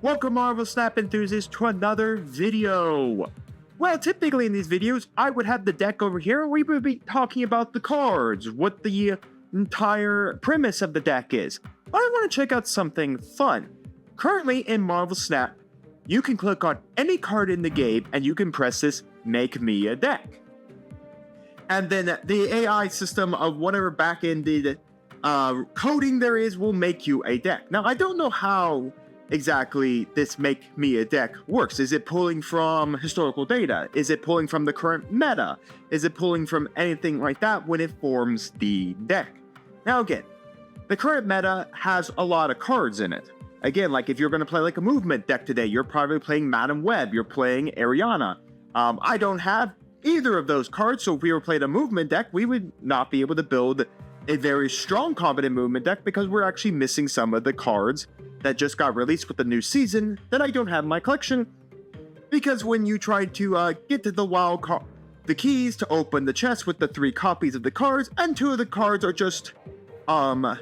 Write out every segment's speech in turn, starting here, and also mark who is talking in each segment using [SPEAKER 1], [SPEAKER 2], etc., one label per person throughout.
[SPEAKER 1] Welcome Marvel Snap enthusiasts to another video. Well, typically in these videos, I would have the deck over here and we would be talking about the cards, what the entire premise of the deck is. But I want to check out something fun. Currently in Marvel Snap, you can click on any card in the game and you can press this Make Me a Deck. And then the AI system of whatever back-ended coding there is will make you a deck. Now, I don't know how exactly this Make Me a Deck works. Is it pulling from historical data? Is it pulling from the current meta? Is it pulling from anything like that when it forms the deck? Now again, the current meta has a lot of cards in it. Again, like if you're going to play like a movement deck today, you're probably playing Madam Web, you're playing Ariana. I don't have either of those cards, so if we were playing a movement deck, we would not be able to build a very strong competent movement deck because we're actually missing some of the cards that just got released with the new season that I don't have in my collection. Because when you try to get to the keys to open the chest with the 3 copies of the cards, and 2 of the cards are just all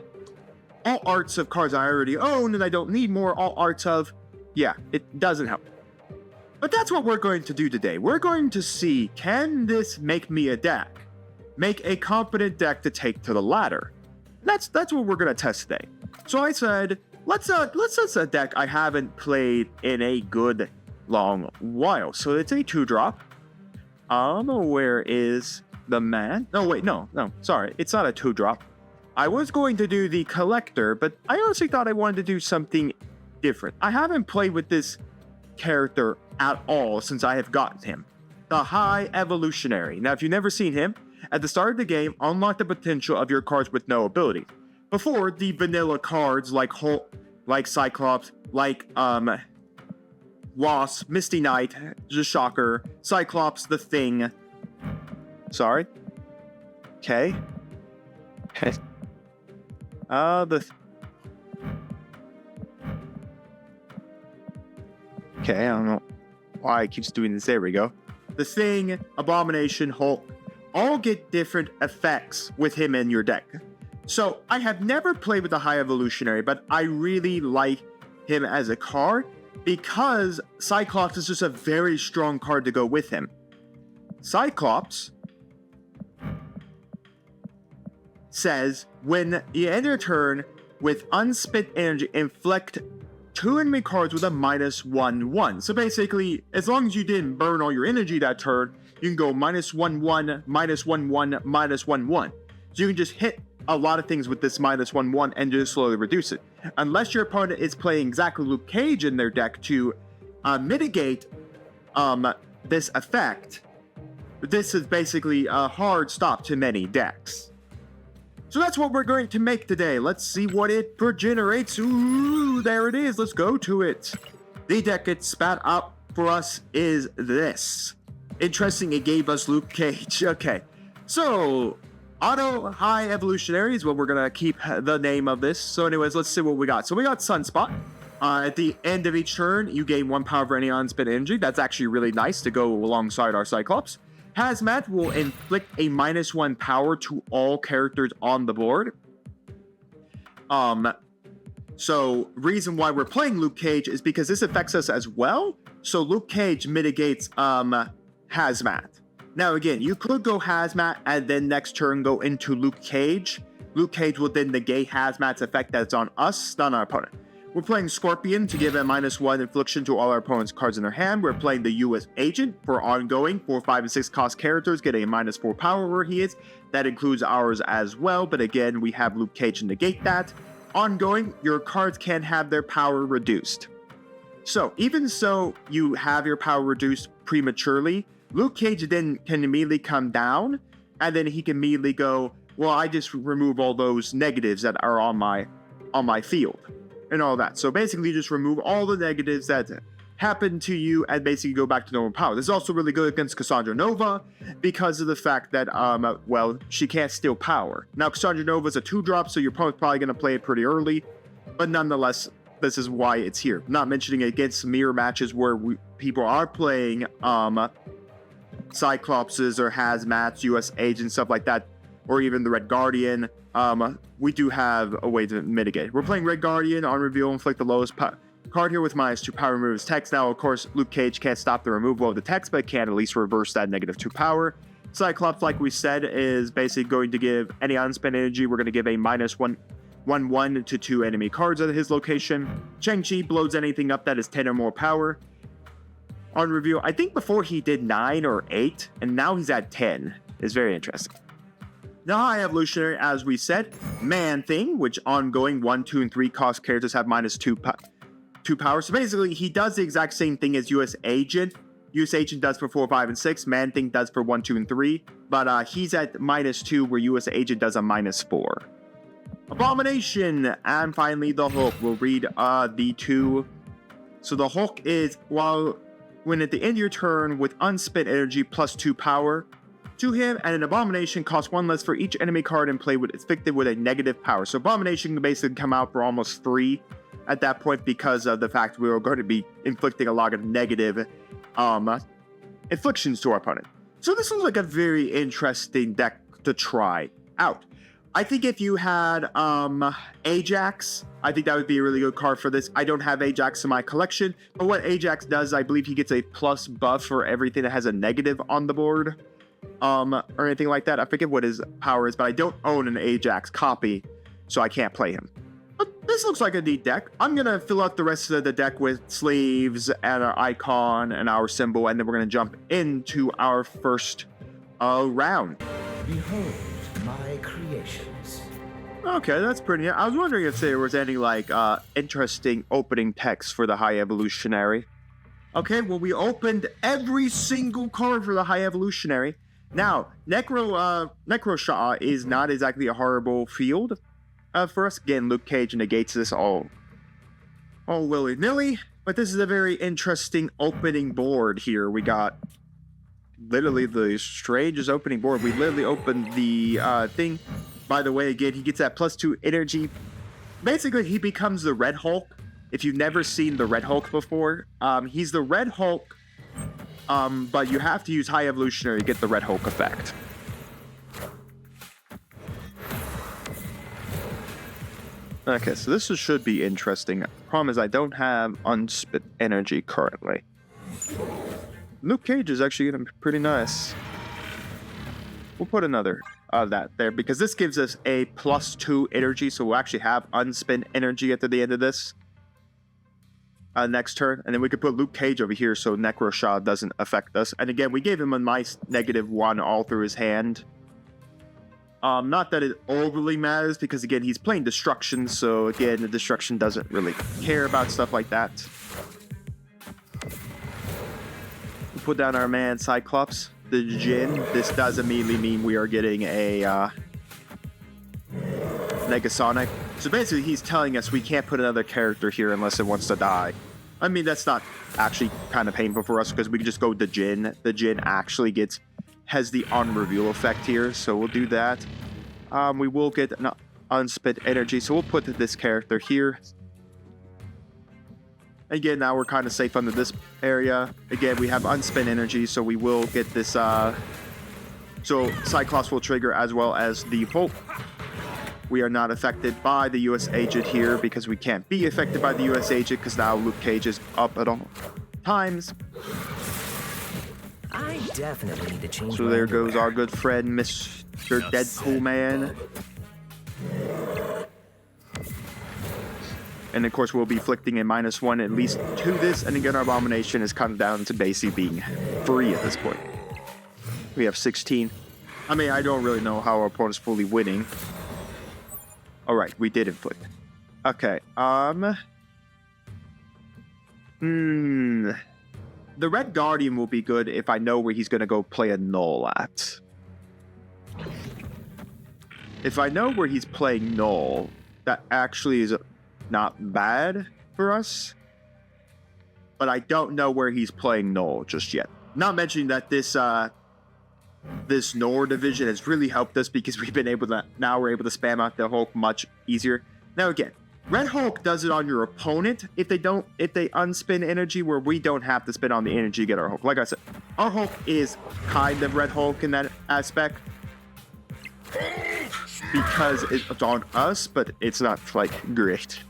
[SPEAKER 1] arts of cards I already own and I don't need more all arts of, yeah, it doesn't help. But that's what we're going to do today. We're going to see, can this make me a deck? Make a competent deck to take to the ladder. That's what we're going to test today. So I said, let's test a deck I haven't played in a good long while. So it's a 2-drop. Where is the man? No, wait, no, sorry. It's not a 2-drop. I was going to do the collector, but I honestly thought I wanted to do something different. I haven't played with this character at all since I have gotten him. The High Evolutionary. Now, if you've never seen him, at the start of the game, unlock the potential of your cards with no ability. Before, the vanilla cards like Hulk, like Cyclops, like Wasp, Misty Knight, just Shocker, Cyclops, the Thing. Sorry. Okay. Okay. Okay, I don't know why it keeps doing this. There we go. The Thing, Abomination, Hulk, all get different effects with him in your deck. So, I have never played with the High Evolutionary, but I really like him as a card because Cyclops is just a very strong card to go with him. Cyclops says, when you end your turn with unspent energy, inflict 2 enemy cards with a -1/1. So basically, as long as you didn't burn all your energy that turn, you can go -1/1, -1/1, -1/1. So you can just hit a lot of things with this -1/1 and just slowly reduce it. Unless your opponent is playing exactly Luke Cage in their deck to mitigate this effect, this is basically a hard stop to many decks. So that's what we're going to make today. Let's see what it generates. Ooh, there it is. Let's go to it. The deck it spat up for us is this. Interesting, it gave us Luke Cage. Okay, so Auto High Evolutionary is what we're going to keep the name of this. So anyways, let's see what we got. So we got Sunspot. At the end of each turn, you gain 1 power for any unspent energy. That's actually really nice to go alongside our Cyclops. Hazmat will inflict a -1 power to all characters on the board. So reason why we're playing Luke Cage is because this affects us as well. So Luke Cage mitigates Hazmat. Now again, you could go Hazmat and then next turn go into Luke Cage. Luke Cage will then negate Hazmat's effect that's on us, not our opponent. We're playing Scorpion to give a -1 infliction to all our opponent's cards in their hand. We're playing the US Agent for ongoing 4, 5, and 6 cost characters, getting a -4 power where he is. That includes ours as well, but again, we have Luke Cage to negate that. Ongoing, your cards can have their power reduced. So, even so you have your power reduced prematurely, Luke Cage then can immediately come down, and then he can immediately go, well, I just remove all those negatives that are on my field. And all that. So basically just remove all the negatives that happen to you and basically go back to normal power. This is also really good against Cassandra Nova because of the fact that, well, she can't steal power. Now, Cassandra Nova is a 2-drop, so your opponent's probably going to play it pretty early. But nonetheless, this is why it's here. Not mentioning against mirror matches where people are playing Cyclopses or Hazmats, US Agents, stuff like that, or even the Red Guardian. we do have a way to mitigate. We're playing Red Guardian on reveal, inflict the lowest card here with -2 power removes text. Now, of course, 𝐒𝐓�K𝐄 can't stop the removal of the text, but can at least reverse that -2 power. �Cyclops, like we said, is basically going to give any unspent energy. We're going to give a -1/1 to 2 enemy cards at his location. Shang-Chi blows anything up that is 10 or more power. On review, I think before he did 9 or 8, and now he's at 10. It's very interesting. The High Evolutionary, as we said, Man-Thing, which ongoing 1, 2, and 3 cost characters have -2 power. So basically, he does the exact same thing as US Agent. US Agent does for 4, 5, and 6. Man-Thing does for 1, 2, and 3. But he's at -2, where US Agent does a -4. Abomination, and finally the Hulk. We'll read the 2. So the Hulk is, when at the end of your turn with unspent energy +2 power to him, and an Abomination costs 1 less for each enemy card in play with affected with a negative power. So Abomination can basically come out for almost 3 at that point because of the fact we were going to be inflicting a lot of negative inflictions to our opponent. So this looks like a very interesting deck to try out. I think if you had Ajax, I think that would be a really good card for this. I don't have Ajax in my collection, but what Ajax does, I believe he gets a plus buff for everything that has a negative on the board, or anything like that. I forget what his power is, but I don't own an Ajax copy, so I can't play him. But this looks like a neat deck. I'm going to fill out the rest of the deck with sleeves and our icon and our symbol, and then we're going to jump into our first round.
[SPEAKER 2] Behold my creations.
[SPEAKER 1] Okay, that's pretty. I was wondering if there was any, like, interesting opening text for the High Evolutionary. Okay, well, we opened every single card for the High Evolutionary. Now, Necro-Shaw is not exactly a horrible field. For us, again, 𝐒𝐓𝐾 negates this all willy-nilly, but this is a very interesting opening board here. We got literally the strangest opening board. We literally opened the thing. By the way, again, he gets that +2 energy. Basically, he becomes the Red Hulk. If you've never seen the Red Hulk before, he's the Red Hulk, but you have to use High Evolutionary to get the Red Hulk effect. Okay, so this should be interesting. Problem is I don't have unspent energy currently. 𝐒𝐓𝐾 is actually going to be pretty nice. We'll put another of that there because this gives us a +2 energy, so we'll actually have unspent energy at the end of this next turn. And then we could put 𝐒𝐒𝐾 over here so Necro-Shaw doesn't affect us. And again, we gave him a nice -1 all through his hand. Not that it overly matters because, again, he's playing Destruction, so, again, the Destruction doesn't really care about stuff like that. We'll put down our man Cyclops, the Djinn. This does immediately mean we are getting a Negasonic. So basically, he's telling us we can't put another character here unless it wants to die. I mean, that's not actually kind of painful for us because we can just go the Djinn. The Djinn actually has the on-reveal effect here, so we'll do that. We will get an unspent energy, so we'll put this character here. Again, now we're kind of safe under this area. Again, we have unspent energy, so we will get this, so Cyclops will trigger as well as the Hulk. We are not affected by the US Agent here because we can't be affected by the US Agent because now 𝐒𝐒𝐾 is up at all times.
[SPEAKER 2] I definitely need to change.
[SPEAKER 1] So there goes our good friend, Mr. Deadpool Man. And of course, we'll be inflicting a -1 at least to this. And again, our Abomination is kind of down to basically being free at this point. We have 16. I mean, I don't really know how our opponent's fully winning. All right, we did inflict. Okay. The Red Guardian will be good if I know where he's going to go play a Null at. If I know where he's playing Null, that actually is not bad for us. But I don't know where he's playing Null just yet. Not mentioning that this Nor division has really helped us because we've been able to, now we're able to spam out the Hulk much easier. Now again, Red Hulk does it on your opponent if they unspin energy, where we don't have to spin on the energy to get our Hulk. Like I said, our Hulk is kind of Red Hulk in that aspect because it's on us, but it's not like great.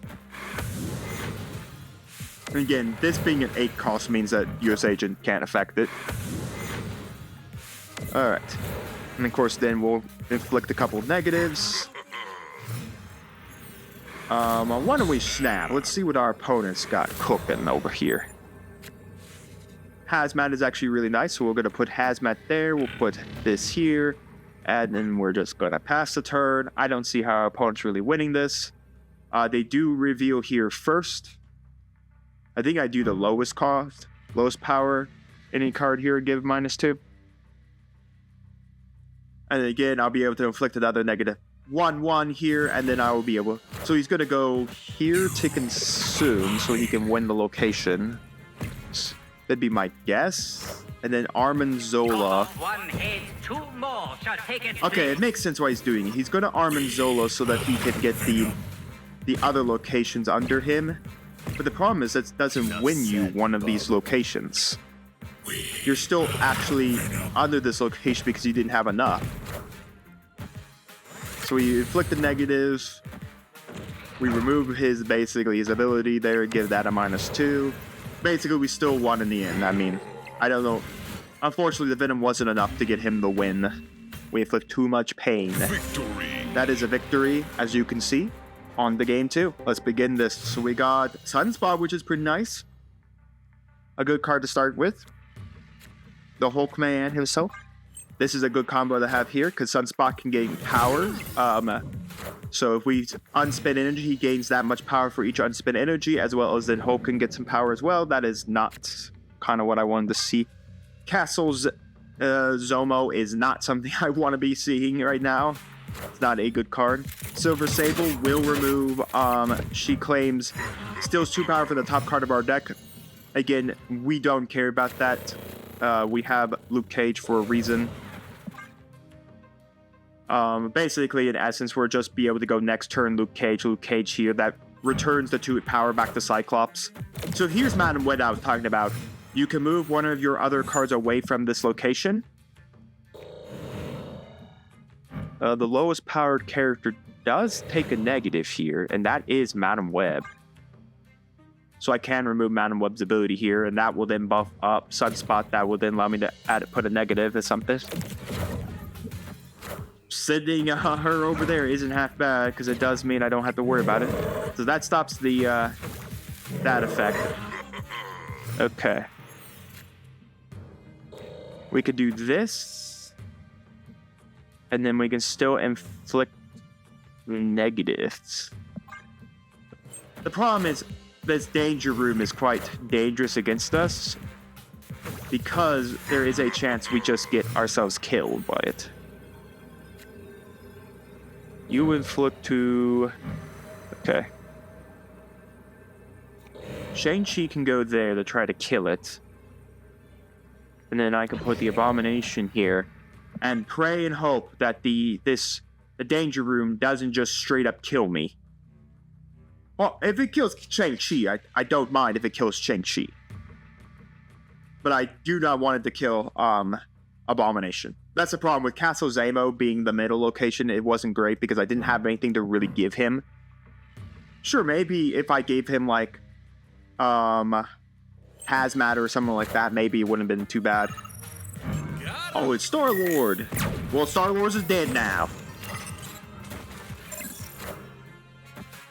[SPEAKER 1] And again, this being an 8 cost means that US Agent can't affect it. Alright. And of course then we'll inflict a couple of negatives. Why don't we snap? Let's see what our opponent's got cooking over here. Hazmat is actually really nice, so we're going to put Hazmat there. We'll put this here. And then we're just going to pass the turn. I don't see how our opponent's really winning this. They do reveal here first. I think I do the lowest cost, lowest power. Any card here give -2. And again, I'll be able to inflict another -1/1 here, and then I will be able... So he's going to go here to consume, so he can win the location. That'd be my guess. And then Armin Zola. Okay, it makes sense why he's doing it. He's going to Armin Zola so that he can get the other locations under him. But the problem is that doesn't win you one of these locations. You're still actually under this location because you didn't have enough. So we inflict the negatives. We remove his ability there, give that a -2. Basically, we still won in the end. I mean, I don't know. Unfortunately, the Venom wasn't enough to get him the win. We inflict too much pain. Victory. That is a victory, as you can see, on the game too. Let's begin this. So we got Sunspot, which is pretty nice. A good card to start with. The Hulk Man himself. This is a good combo to have here, because Sunspot can gain power. So if we unspin energy, he gains that much power for each unspin energy, as well as then Hulk can get some power as well. That is not kind of what I wanted to see. Castle's Zomo is not something I want to be seeing right now. It's not a good card. Silver Sable will remove, she claims, steals 2 power for the top card of our deck. Again, we don't care about that. We have Luke Cage for a reason. Basically, in essence, we'll just be able to go next turn Luke Cage here. That returns the 2 power back to Cyclops. So here's Madam Web I was talking about. You can move one of your other cards away from this location. The lowest powered character does take a negative here, and that is Madam Web. So I can remove Madam Web's ability here, and that will then buff up Sunspot. That will then allow me to put a negative or something. Sending her over there isn't half bad, because it does mean I don't have to worry about it. So that stops the that effect. Okay. We could do this, and then we can still inflict negatives. The problem is this danger room is quite dangerous against us, because there is a chance we just get ourselves killed by it. You inflict to... Okay. Shang-Chi can go there to try to kill it. And then I can put the Abomination here and pray and hope that the danger room doesn't just straight up kill me. Well, if it kills Shang-Chi, I don't mind if it kills Shang-Chi. But I do not want it to kill Abomination. That's the problem with Castle Zamo being the middle location. It wasn't great because I didn't have anything to really give him. Sure, maybe if I gave him like Hazmat or something like that, maybe it wouldn't have been too bad. Oh, it's Star-Lord. Well, Star-Lord is dead now.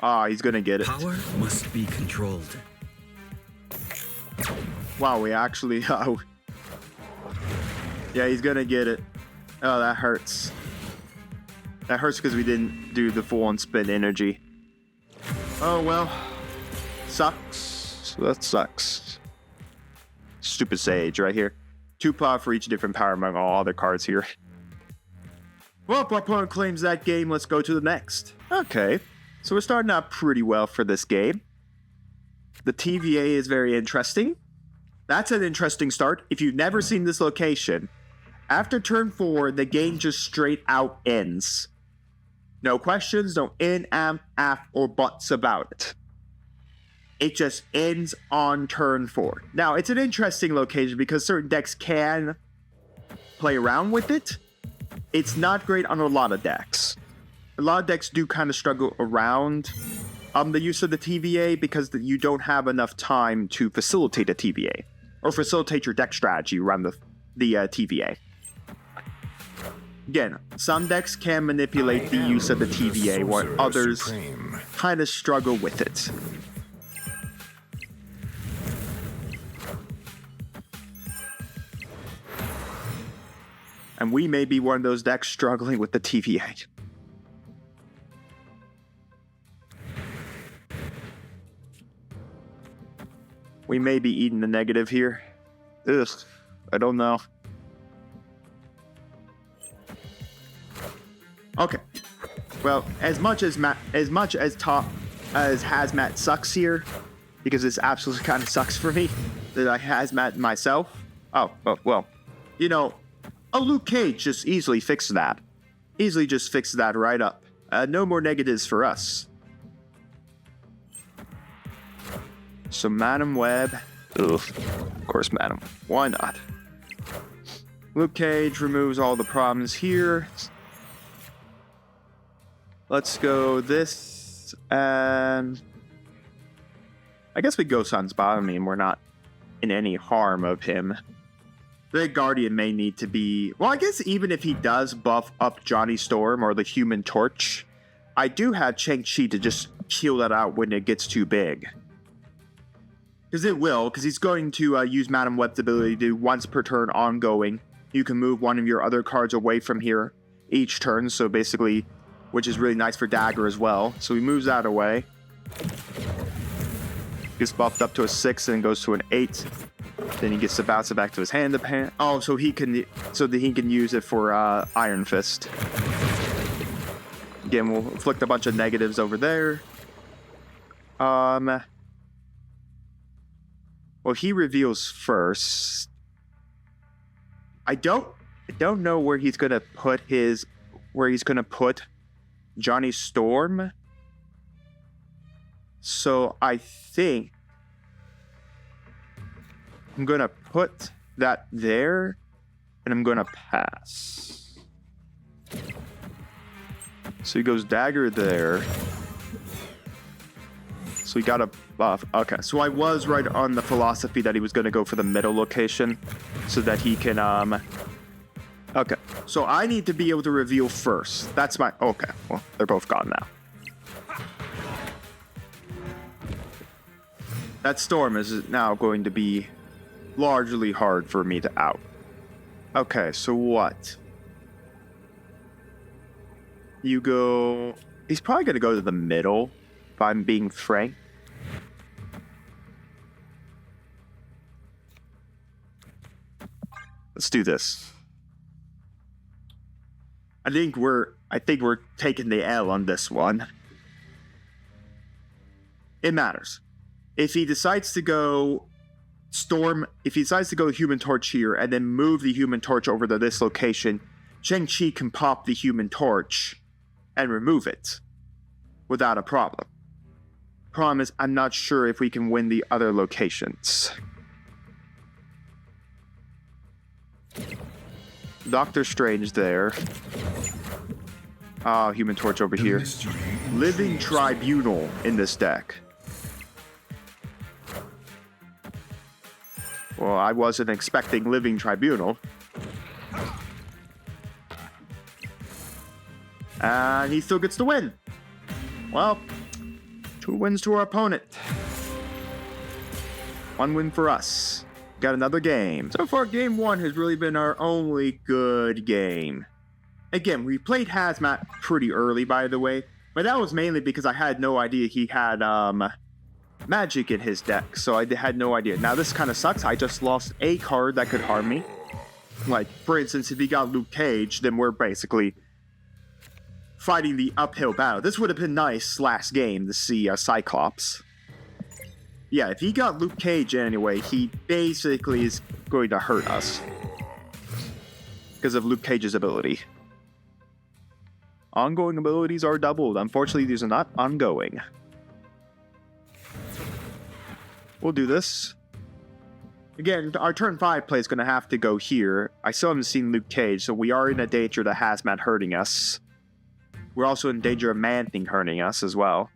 [SPEAKER 1] Ah, he's gonna get it.
[SPEAKER 3] Power must be controlled.
[SPEAKER 1] Wow, we actually... yeah, he's gonna get it. Oh, that hurts. That hurts because we didn't do the full unspent energy. Oh, well. Sucks. That sucks. Stupid Sage right here. 2 power for each different power among all other cards here. Well, if our opponent claims that game, let's go to the next. Okay. So we're starting out pretty well for this game. The TVA is very interesting. That's an interesting start. If you've never seen this location, after turn 4, the game just straight out ends. No questions, no in, am, af, or buts about it. It just ends on turn 4. Now, it's an interesting location because certain decks can play around with it. It's not great on a lot of decks. A lot of decks do kind of struggle around the use of the TVA because you don't have enough time to facilitate a TVA or facilitate your deck strategy around the TVA. Again, some decks can manipulate the use of the TVA while others kind of struggle with it. And we may be one of those decks struggling with the TVA. We may be eating the negative here. Ugh, I don't know. Okay. Well, as much as Hazmat sucks here, because this absolutely kind of sucks for me that I Hazmat myself. Oh, well, you know, a 𝐒𝐓𝐾𝐄 just easily fixed that. Easily just fixed that right up. No more negatives for us. So Madam Web. Ugh, of course, Madam. Why not? 𝐒𝐓𝐾𝐄 removes all the problems here. Let's go this, and I guess we go Sunspot. I mean, we're not in any harm of him. The Guardian may need to be... Well, I guess even if he does buff up Johnny Storm or the Human Torch, I do have Shang-Chi to just kill that out when it gets too big. Because it will, because he's going to use Madam Web's ability to do once per turn ongoing. You can move one of your other cards away from here each turn, so basically, which is really nice for Dagger as well. So he moves that away. Gets buffed up to a 6 and goes to an 8. Then he gets to bounce it back to his hand. Oh, so that he can use it for Iron Fist. Again, we'll inflict a bunch of negatives over there. Well, he reveals first. I don't know where he's gonna put Johnny Storm. So I think I'm gonna put that there, and I'm gonna pass. So he goes Dagger there. So he got a buff. Okay, so I was right on the philosophy that he was gonna go for the middle location, so that he can Okay, so I need to be able to reveal first. That's my... Okay, well, they're both gone now. That Storm is now going to be largely hard for me to out. Okay, so what? You go... He's probably going to go to the middle, if I'm being frank. Let's do this. I think we're taking the L on this one. It matters. If he decides to go Storm, if he decides to go Human Torch here and then move the Human Torch over to this location, Shang-Chi can pop the Human Torch and remove it without a problem. Problem is, I'm not sure if we can win the other locations. Doctor Strange there. Human Torch over here. Living Tribunal in this deck. Well, I wasn't expecting Living Tribunal. And he still gets the win. Well, 2 wins to our opponent. 1 win for us. Got another game. So far, game 1 has really been our only good game. Again, we played Hazmat pretty early, by the way, but that was mainly because I had no idea he had magic in his deck, so I had no idea. Now, this kind of sucks. I just lost a card that could harm me. Like, for instance, if he got 𝐒𝐒𝐾𝐄, then we're basically fighting the uphill battle. This would have been nice last game to see Cyclops. Yeah, if he got 𝐒𝐒𝐾𝐄 anyway, he basically is going to hurt us. Because of 𝐒𝐒𝐾𝐄's ability. Ongoing abilities are doubled. Unfortunately, these are not ongoing. We'll do this. Again, our turn 5 play is going to have to go here. I still haven't seen 𝐒𝐒𝐾𝐄, so we are in a danger of Hazmat hurting us. We're also in danger of Man-Thing hurting us as well.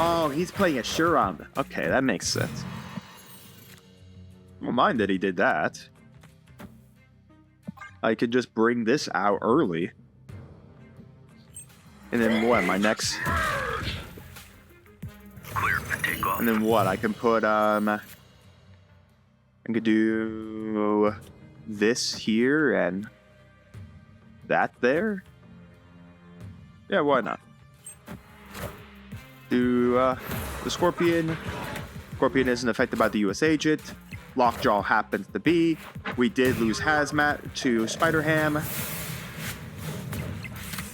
[SPEAKER 1] Oh, he's playing a Shuron. Okay, that makes sense. I don't mind that he did that. I could just bring this out early. And then what? My next...
[SPEAKER 3] Clear for takeoff.
[SPEAKER 1] And then what? I can put, I could do this here and that there. Yeah, why not? Do the Scorpion. Scorpion isn't affected by the U.S. agent. Lockjaw happens to be. We did lose Hazmat to Spider-Ham.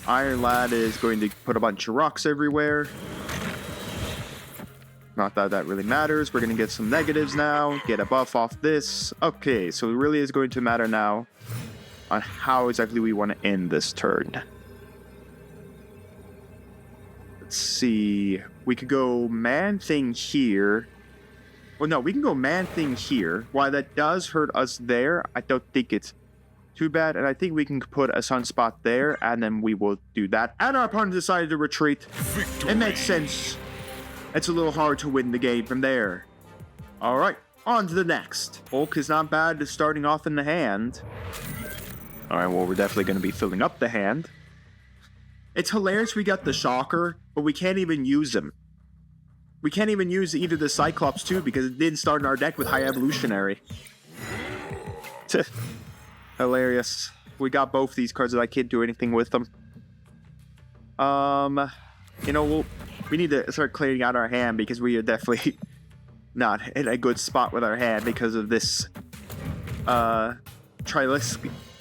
[SPEAKER 1] Iron Lad is going to put a bunch of rocks everywhere. Not that that really matters. We're going to get some negatives now. Get a buff off this. Okay, so it really is going to matter now on how exactly we want to end this turn. Let's see. We could go Man-Thing here. Well, no, we can go Man-Thing here. While that does hurt us there, I don't think it's too bad. And I think we can put a Sunspot there, and then we will do that. And our opponent decided to retreat. Victory. It makes sense. It's a little hard to win the game from there. All right, on to the next. Hulk is not bad to starting off in the hand. All right, well, we're definitely going to be filling up the hand. It's hilarious we got the Shocker, but we can't even use him. We can't even use either the Cyclops too because it didn't start in our deck with High Evolutionary. Hilarious. We got both these cards and I can't do anything with them. You know, we need to start clearing out our hand because we are definitely not in a good spot with our hand because of this Triskelion.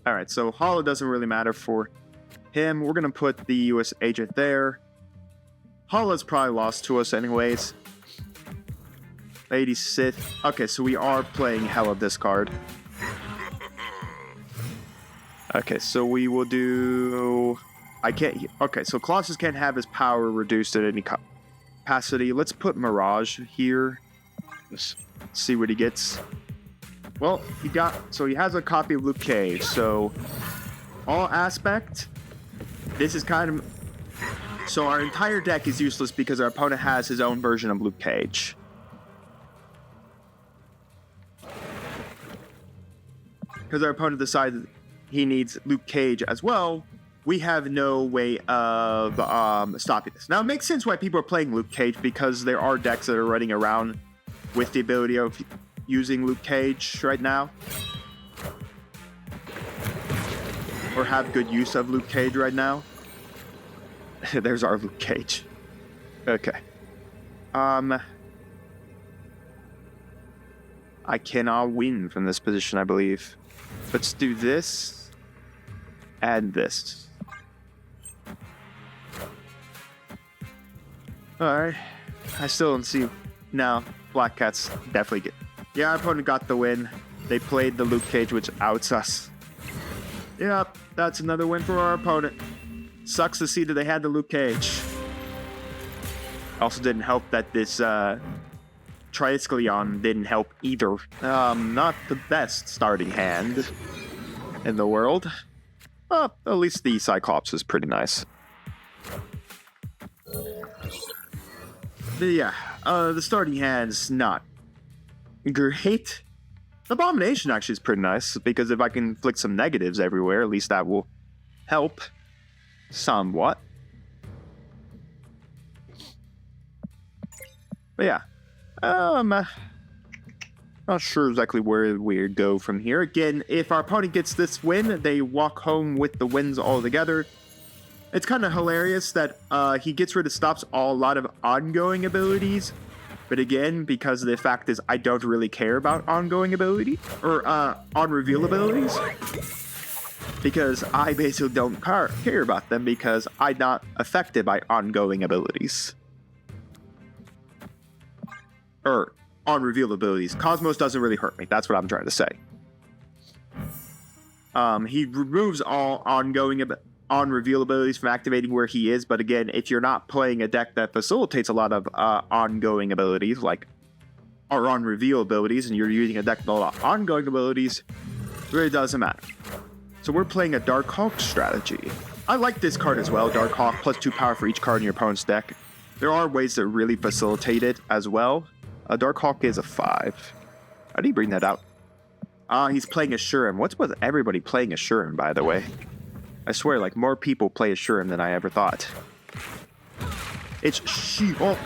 [SPEAKER 1] Alright, so Hollow doesn't really matter for him. We're gonna put the US agent there. Hollow's probably lost to us anyways. Lady Sith. Okay, so we are playing hell of this card. Okay, so we will do... I can't... Okay, so Colossus can't have his power reduced at any capacity. Let's put Mirage here. Let's see what he gets. Well, he has a copy of 𝐒𝐓𝐀𝐾, so... All aspect... This is kind of... So our entire deck is useless because our opponent has his own version of 𝐒𝐶. Because our opponent decided he needs 𝐒𝐶 as well, we have no way of stopping this. Now, it makes sense why people are playing 𝐒𝐶 because there are decks that are running around with the ability of using 𝐒𝐶 right now. Or have good use of 𝐒𝐶 right now. There's our 𝐒𝐶. Okay. I cannot win from this position, I believe. Let's do this. And this. Alright. I still don't see... No, Black Cat's definitely get... Yeah, our opponent got the win. They played the 𝐒𝐶, which outs us. Yep, that's another win for our opponent. Sucks to see that they had the 𝐒𝐶. Also didn't help that this Triskelion didn't help either. Not the best starting hand in the world. At least the Cyclops is pretty nice. But yeah, the starting hand's not great. The Abomination actually is pretty nice because if I can inflict some negatives everywhere, at least that will help somewhat. But yeah, not sure exactly where we go from here. Again, if our opponent gets this win, they walk home with the wins altogether. It's kind of hilarious that he gets rid of stops a lot of ongoing abilities. But again, because the fact is I don't really care about ongoing ability or on reveal abilities. Because I basically don't care about them because I'm not affected by ongoing abilities. Or on reveal abilities. Cosmos doesn't really hurt me. That's what I'm trying to say. He removes all ongoing on reveal abilities from activating where he is, but again, if you're not playing a deck that facilitates a lot of ongoing abilities, like or on reveal abilities, and you're using a deck with a lot of ongoing abilities, it really doesn't matter. So we're playing a Dark Hulk strategy. I like this card as well, Dark Hawk, +2 power for each card in your opponent's deck. There are ways to really facilitate it as well. Dark Hawk is a 5. How do you bring that out? He's playing Assurum. What's with everybody playing Assurum, by the way? I swear, like, more people play Assurum than I ever thought. It's She-Hulk.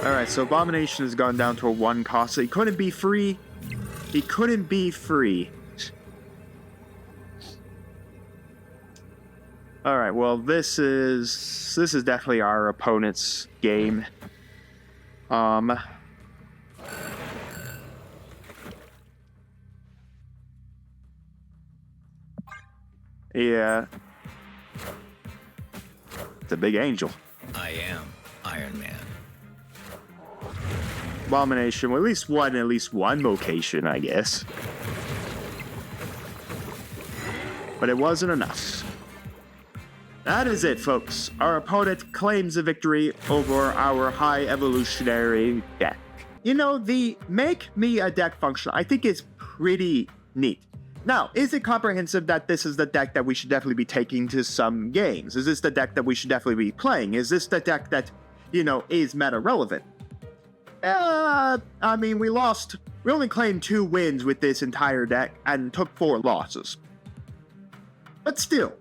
[SPEAKER 1] Alright, so Abomination has gone down to a 1 cost, so he couldn't be free. He couldn't be free. Alright, well, this is definitely our opponent's game. Yeah. It's a big angel.
[SPEAKER 3] I am Iron Man.
[SPEAKER 1] Abomination, well, at least one location, I guess. But it wasn't enough. That is it, folks. Our opponent claims a victory over our High Evolutionary deck. You know, the make me a deck function, I think, is pretty neat. Now, is it comprehensive that this is the deck that we should definitely be taking to some games? Is this the deck that we should definitely be playing? Is this the deck that, you know, is meta relevant? I mean, we only claimed 2 wins with this entire deck and took 4 losses. But still,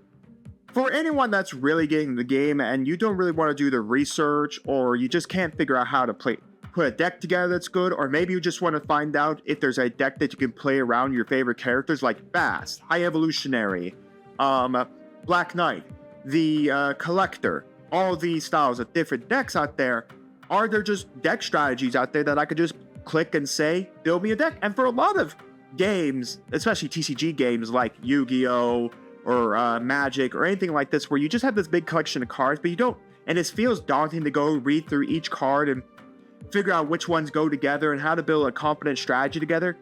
[SPEAKER 1] for anyone that's really getting the game and you don't really want to do the research, or you just can't figure out how to put a deck together that's good, or maybe you just want to find out if there's a deck that you can play around your favorite characters like Fast, High Evolutionary, Black Knight, the Collector, all these styles of different decks out there, are there just deck strategies out there that I could just click and say, build me a deck? And for a lot of games, especially TCG games like Yu-Gi-Oh! Or Magic or anything like this, where you just have this big collection of cards, but you don't, and it feels daunting to go read through each card and figure out which ones go together and how to build a competent strategy together.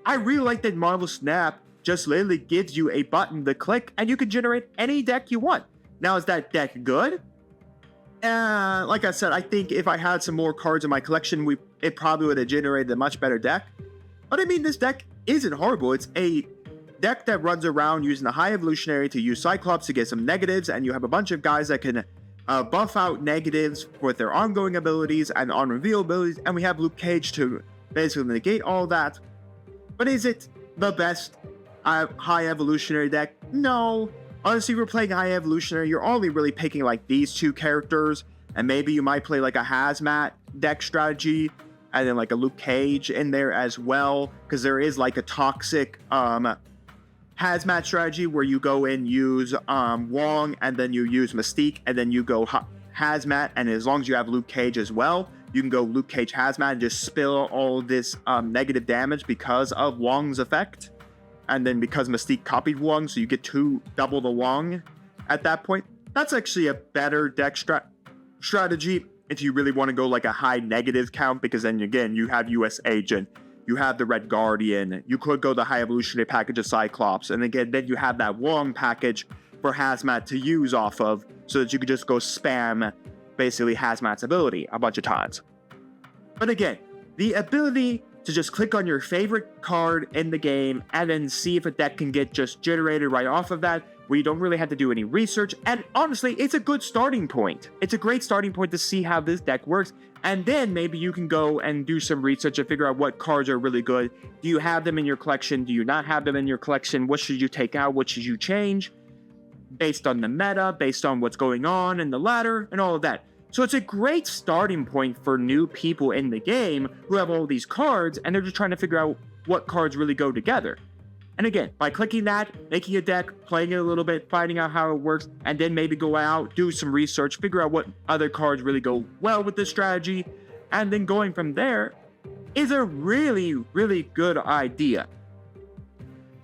[SPEAKER 1] I really like that Marvel Snap just literally gives you a button to click and you can generate any deck you want. Now, is that deck good? Like I said, I think if I had some more cards in my collection, it probably would have generated a much better deck. But I mean, this deck isn't horrible. It's a deck that runs around using the High Evolutionary to use Cyclops to get some negatives, and you have a bunch of guys that can buff out negatives with their ongoing abilities and on-reveal abilities, and we have Luke Cage to basically negate all that. But is it the best High Evolutionary deck? No. Honestly, if you're playing High Evolutionary, you're only really picking like these 2 characters, and maybe you might play like a Hazmat deck strategy, and then like a Luke Cage in there as well, because there is like a toxic Hazmat strategy where you go in, use Wong, and then you use Mystique, and then you go Hazmat, and as long as you have Luke Cage as well, you can go Luke Cage Hazmat and just spill all this negative damage because of Wong's effect, and then because Mystique copied Wong, so you get double the Wong at that point. That's actually a better deck strategy if you really want to go like a high negative count, because then again, you have US Agent, you have the Red Guardian, you could go the High Evolutionary package of Cyclops, and again, then you have that Wong package for Hazmat to use off of, so that you could just go spam basically Hazmat's ability a bunch of times. But again, the ability to just click on your favorite card in the game and then see if a deck can get just generated right off of that, where you don't really have to do any research, and honestly, it's a good starting point. It's a great starting point to see how this deck works, and then maybe you can go and do some research and figure out what cards are really good. Do you have them in your collection? Do you not have them in your collection? What should you take out? What should you change? Based on the meta, based on what's going on in the ladder, and all of that. So it's a great starting point for new people in the game who have all these cards, and they're just trying to figure out what cards really go together. And again, by clicking that, making a deck, playing it a little bit, finding out how it works, and then maybe go out, do some research, figure out what other cards really go well with this strategy, and then going from there is a really, really good idea.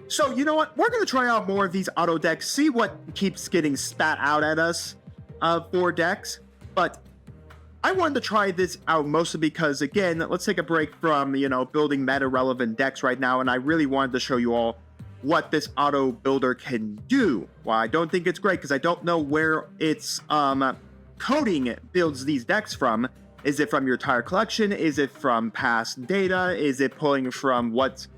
[SPEAKER 1] So, you know what? We're going to try out more of these auto decks, see what keeps getting spat out at us for decks. But I wanted to try this out mostly because, again, let's take a break from, building meta-relevant decks right now, and I really wanted to show you all what this auto builder can do. Well, I don't think it's great because I don't know where its coding builds these decks from. Is it from your entire collection? Is it from past data? Is it pulling from what's